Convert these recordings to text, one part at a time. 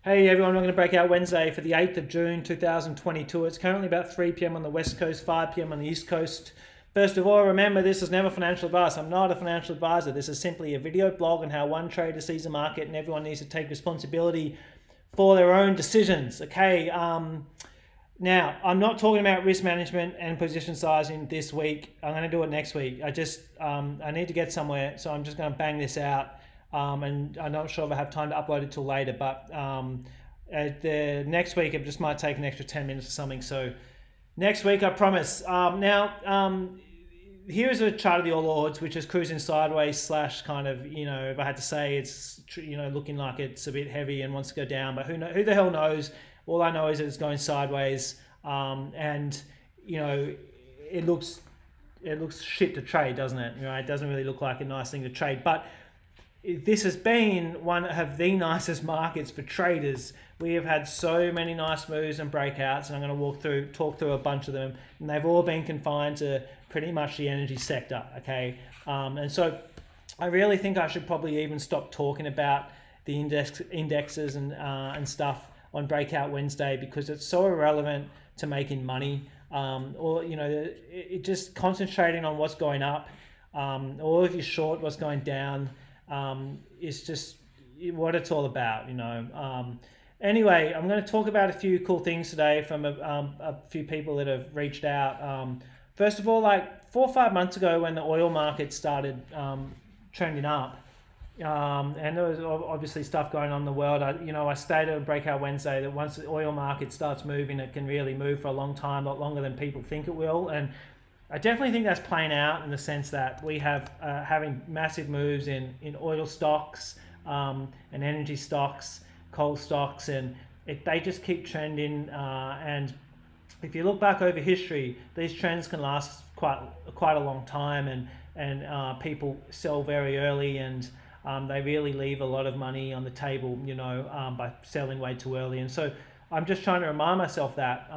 Hey everyone, we're going to Breakout Wednesday for the 8th of June 2022. It's currently about 3 p.m. on the West Coast, 5 p.m. on the East Coast. First of all, remember this is never financial advice. I'm not a financial advisor. This is simply a video blog on how one trader sees the market, and everyone needs to take responsibility for their own decisions. Okay, now I'm not talking about risk management and position sizing this week. I'm going to do it next week. I need to get somewhere, so I'm just going to bang this out. And I'm not sure if I have time to upload it till later, but the next week it just might take an extra 10 minutes or something. So next week, I promise. Here's a chart of the All Ords, which is cruising sideways slash kind of, if I had to say, it's looking like it's a bit heavy and wants to go down, but who the hell knows? All I know is that it's going sideways, and it looks shit to trade, doesn't it? It doesn't really look like a nice thing to trade, but this has been one of the nicest markets for traders. We have had so many nice moves and breakouts, and I'm going to talk through a bunch of them, and they've all been confined to pretty much the energy sector. Okay, and so I really think I should probably even stop talking about the indexes and stuff on Breakout Wednesday, because it's so irrelevant to making money, or it just concentrating on what's going up, or if you're short what's going down. It's just what it's all about, Anyway, I'm going to talk about a few cool things today from a few people that have reached out. First of all, like 4 or 5 months ago when the oil market started trending up, and there was obviously stuff going on in the world, I stated on Breakout Wednesday that once the oil market starts moving, it can really move for a long time, a lot longer than people think it will. And I definitely think that's playing out in the sense that we have having massive moves in oil stocks and energy stocks, coal stocks, and they just keep trending. And if you look back over history, these trends can last quite a long time, and people sell very early, and they really leave a lot of money on the table, by selling way too early. And so I'm just trying to remind myself that.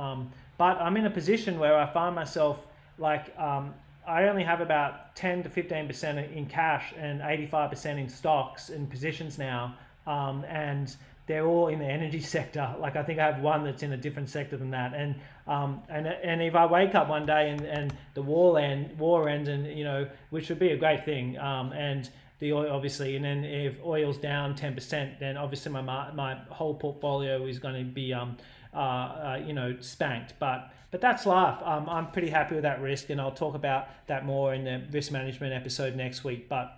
But I'm in a position where I find myself like I only have about 10 to 15% in cash and 85% in stocks and positions now, and they're all in the energy sector. Like I think I have one that's in a different sector than that, and if I wake up one day and the war ends, and which would be a great thing, and the oil obviously, and then if oil's down 10%, then obviously my whole portfolio is going to be spanked, but that's life. I'm pretty happy with that risk, and I'll talk about that more in the risk management episode next week. But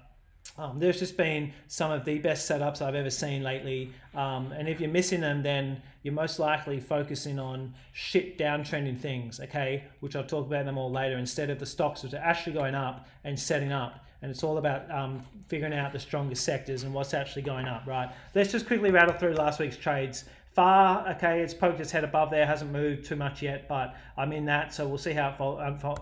there's just been some of the best setups I've ever seen lately, and if you're missing them, then you're most likely focusing on shit downtrending things, okay, which I'll talk about them all later, instead of the stocks which are actually going up and setting up. And it's all about figuring out the strongest sectors and what's actually going up, right? Let's just quickly rattle through last week's trades. FAR, okay, it's poked its head above there, hasn't moved too much yet, but I'm in that, so we'll see how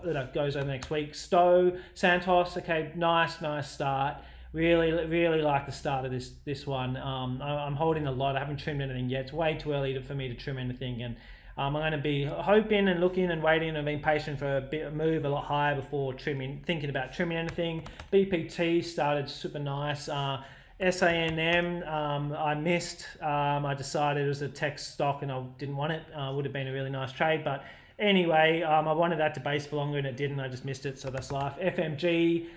it goes over next week. STO, Santos, okay, nice start. Really like the start of this one. I'm holding a lot. I haven't trimmed anything yet. It's way too early for me to trim anything, and I'm going to be hoping and looking and waiting and being patient for a move a lot higher before thinking about trimming anything. BPT started super nice. SANM, I missed. I decided it was a tech stock and I didn't want it. Would have been a really nice trade, but anyway, I wanted that to base for longer and it didn't. I just missed it, so that's life. FMG,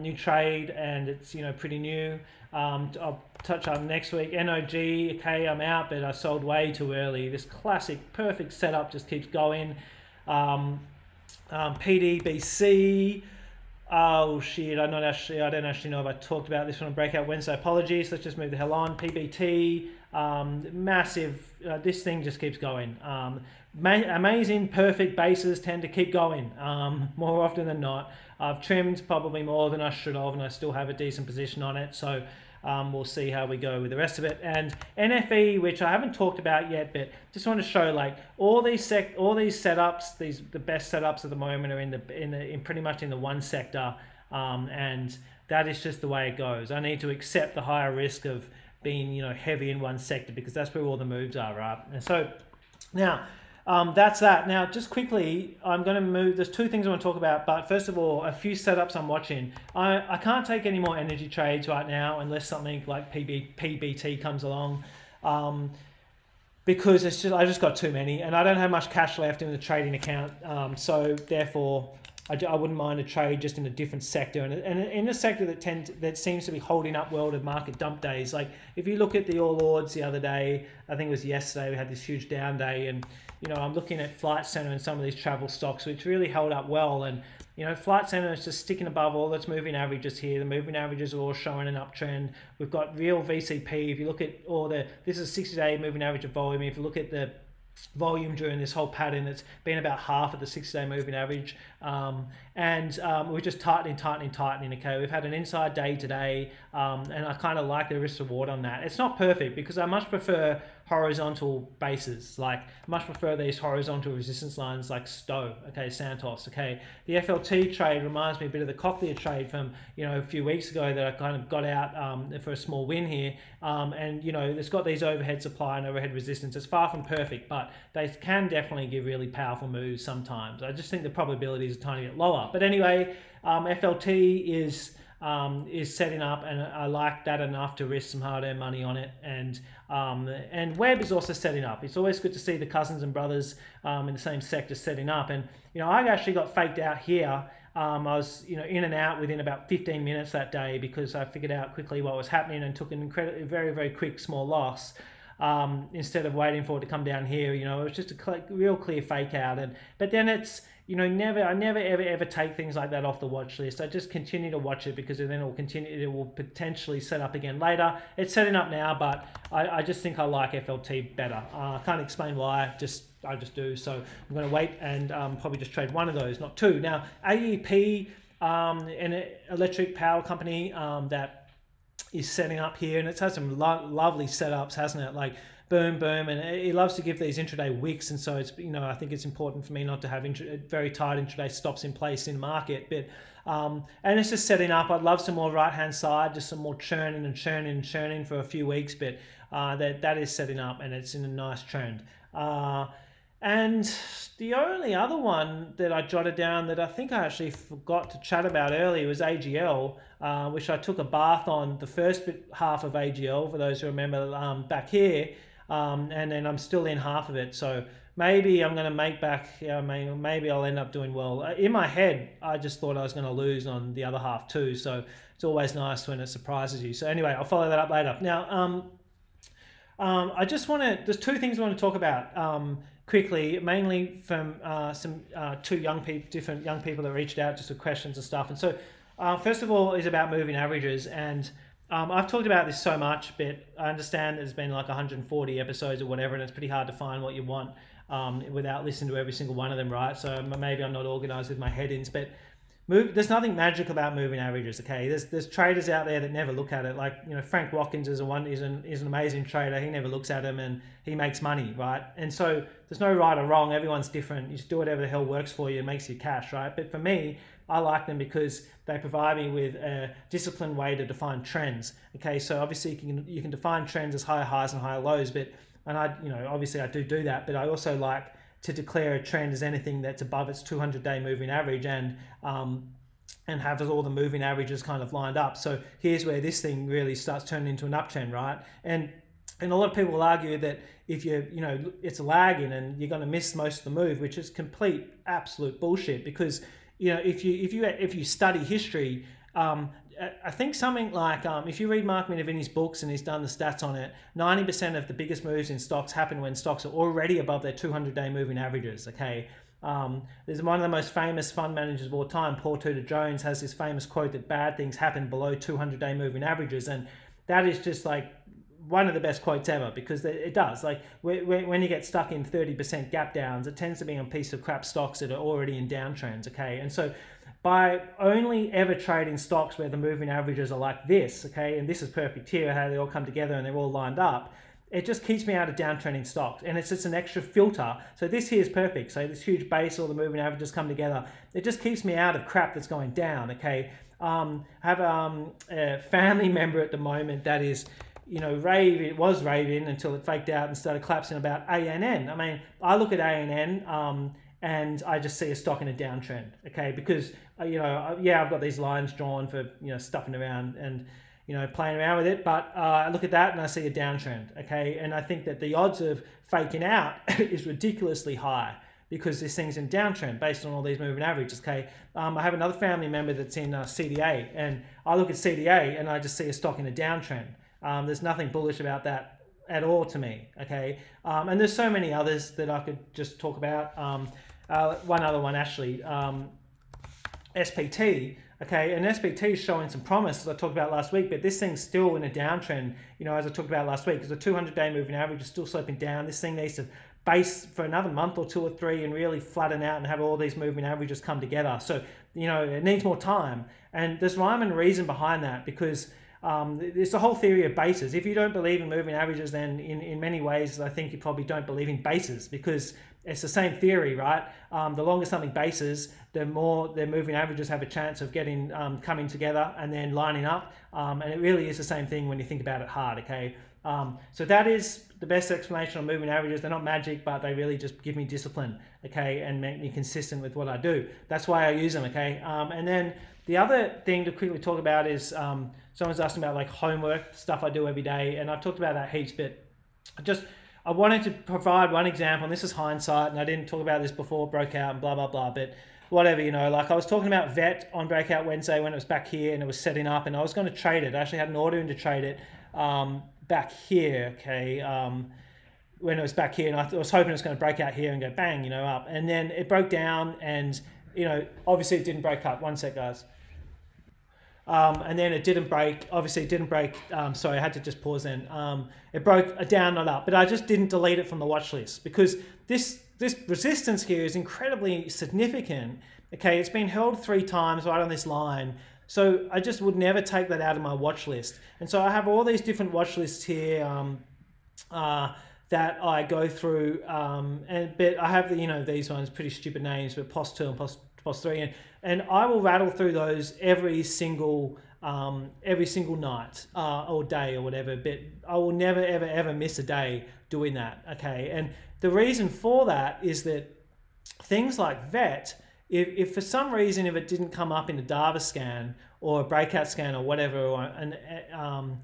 new trade, and it's pretty new. I'll touch on next week. NOG, okay, I'm out, but I sold way too early. This classic perfect setup just keeps going. PDBC. Oh shit, I don't actually know if I talked about this one on Breakout Wednesday. Apologies, let's just move the hell on. PBT, massive, this thing just keeps going. Amazing, perfect bases tend to keep going more often than not. I've trimmed probably more than I should have, and I still have a decent position on it, so we'll see how we go with the rest of it. And NFE, which I haven't talked about yet, but just want to show like all these setups, the best setups at the moment are in pretty much in the one sector, and that is just the way it goes. I need to accept the higher risk of being heavy in one sector, because that's where all the moves are, right? And so now that's that. Now, just quickly, I'm going to move. There's two things I want to talk about, but first of all, a few setups I'm watching. I can't take any more energy trades right now unless something like PBT comes along. because it's just I just got too many, and I don't have much cash left in the trading account. So therefore, I wouldn't mind a trade just in a different sector, and in a sector that seems to be holding up well to market dump days. Like if you look at the All Ords the other day, I think it was yesterday, we had this huge down day, and I'm looking at Flight Centre and some of these travel stocks, which really held up well. And Flight Centre is just sticking above all its moving averages here. The moving averages are all showing an uptrend. We've got real VCP. If you look at this is a 60-day moving average of volume. If you look at the volume during this whole pattern, it's been about half of the 60-day moving average, and we're just tightening. Okay, we've had an inside day today, and I kind of like the risk reward on that. It's not perfect because I much prefer horizontal bases. Like much prefer these horizontal resistance lines like Stowe, okay, Santos, okay. The FLT trade reminds me a bit of the Cochlear trade from a few weeks ago that I kind of got out for a small win here, and it's got these overhead supply and overhead resistance. It's far from perfect, but they can definitely give really powerful moves sometimes. I just think the probability is a tiny bit lower. But anyway, FLT is setting up, and I like that enough to risk some hard-earned money on it. And Webb is also setting up. It's always good to see the cousins and brothers in the same sector setting up. And I actually got faked out here. I was in and out within about 15 minutes that day because I figured out quickly what was happening and took an incredibly very, very quick small loss. Instead of waiting for it to come down here, it was just a real clear fake out. But then it's I never ever take things like that off the watch list. I just continue to watch it because then it will potentially set up again later. It's setting up now, but I just think I like FLT better. I can't explain why, I just do. So I'm going to wait and probably just trade one of those, not two. Now AEP, an electric power company that is setting up here, and it's had some lovely setups, hasn't it? Like boom, boom, and it loves to give these intraday wicks, and so it's I think it's important for me not to have very tight intraday stops in place in market, but and it's just setting up. I'd love some more right hand side, just some more churning and churning and churning for a few weeks, but that is setting up, and it's in a nice trend. And the only other one that I jotted down that I think I actually forgot to chat about earlier was AGL, which I took a bath on the first half of AGL, for those who remember back here, and then I'm still in half of it. So maybe I'm going to make back, maybe I'll end up doing well. In my head, I just thought I was going to lose on the other half too. So it's always nice when it surprises you. So anyway, I'll follow that up later. Now, I just there's two things I want to talk about quickly, mainly from some different young people that reached out just with questions and stuff. And so first of all is about moving averages, and I've talked about this so much, but I understand there's been like 140 episodes or whatever, and it's pretty hard to find what you want without listening to every single one of them, right? So maybe I'm not organized with my head-ins, but there's nothing magic about moving averages, okay? There's traders out there that never look at it. Like, Frank Watkins is an amazing trader. He never looks at them and he makes money, right? And so there's no right or wrong. Everyone's different. You just do whatever the hell works for you and makes you cash, right? But for me, I like them because they provide me with a disciplined way to define trends. Okay, so obviously you can define trends as higher highs and higher lows, obviously I do that, but I also like to declare a trend as anything that's above its 200-day moving average and have all the moving averages kind of lined up. So here's where this thing really starts turning into an uptrend, right? And a lot of people will argue that if it's lagging and you're going to miss most of the move, which is complete absolute bullshit, because if you study history, I think something like if you read Mark Minervini's books, and he's done the stats on it, 90% of the biggest moves in stocks happen when stocks are already above their 200-day moving averages. Okay, there's one of the most famous fund managers of all time, Paul Tudor Jones, has this famous quote that bad things happen below 200-day moving averages, and that is just like one of the best quotes ever, because it does. Like when you get stuck in 30% gap downs, it tends to be on piece of crap stocks that are already in downtrends. Okay, and so by only ever trading stocks where the moving averages are like this, okay, and this is perfect here, how they all come together and they're all lined up, it just keeps me out of downtrending stocks, and it's just an extra filter. So this here is perfect. So this huge base, all the moving averages come together. It just keeps me out of crap that's going down. Okay, I have a family member at the moment that is, it was raving until it faked out and started collapsing about ANN. I mean, I look at ANN and I just see a stock in a downtrend, okay? Because, I've got these lines drawn for, stuffing around, and, playing around with it. But I look at that and I see a downtrend, okay? And I think that the odds of faking out is ridiculously high because this thing's in downtrend based on all these moving averages, okay? I have another family member that's in CDA, and I look at CDA and I just see a stock in a downtrend. There's nothing bullish about that at all to me, okay? And there's so many others that I could just talk about. One other one actually, SPT, okay, and SPT is showing some promise, as I talked about last week, but this thing's still in a downtrend, as I talked about last week, because the 200-day moving average is still sloping down. This thing needs to base for another month or 2 or 3 and really flatten out and have all these moving averages come together. So, it needs more time. And there's rhyme and reason behind that, because it's the whole theory of bases. If you don't believe in moving averages, then in many ways, I think you probably don't believe in bases, because it's the same theory, right? The longer something bases, the more their moving averages have a chance of getting coming together and then lining up. And it really is the same thing when you think about it hard, okay? So that is the best explanation on moving averages. They're not magic, but they really just give me discipline, okay, and make me consistent with what I do. That's why I use them, okay? And then the other thing to quickly talk about is someone's asking about like homework, stuff I do every day, and I've talked about that heaps, but I wanted to provide one example, and this is hindsight, and I didn't talk about this before Breakout and blah, blah, blah, but whatever, like I was talking about VET on Breakout Wednesday when it was back here and it was setting up, and I was going to trade it. I actually had an order in to trade it back here, okay, when it was back here, and I was hoping it was going to break out here and go bang, up, and then it broke down, and obviously it didn't break up. One sec, guys. And then it didn't break. Obviously it didn't break. Sorry, I had to just pause then. It broke down, not up, but I just didn't delete it from the watch list because this resistance here is incredibly significant. Okay, it's been held 3 times right on this line. So I just would never take that out of my watch list. And so I have all these different watch lists here that I go through. But I have these ones, pretty stupid names, but POS2 and POS3, and I will rattle through those every single night or day or whatever. But I will never ever miss a day doing that. Okay, and the reason for that is that things like VET, if for some reason if it didn't come up in a Dava scan or a breakout scan or whatever, or on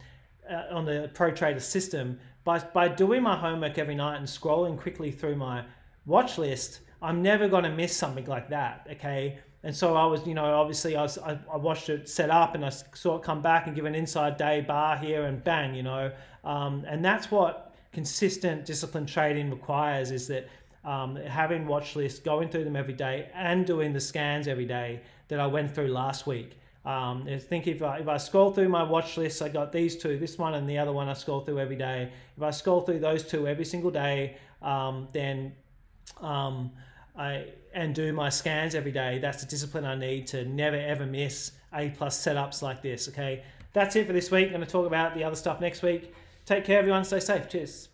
the Protrader system, by doing my homework every night and scrolling quickly through my watch list, I'm never going to miss something like that, okay? And so I was, obviously I watched it set up and I saw it come back and give an inside day bar here and bang, and that's what consistent disciplined trading requires, is that having watch lists, going through them every day and doing the scans every day that I went through last week. I think if I scroll through my watch list, I got these 2, this one and the other one I scroll through every day. If I scroll through those 2 every single day, then and do my scans every day, that's the discipline I need to never ever miss A+ setups like this, okay? That's it for this week. I'm going to talk about the other stuff next week. Take care, everyone. Stay safe. Cheers.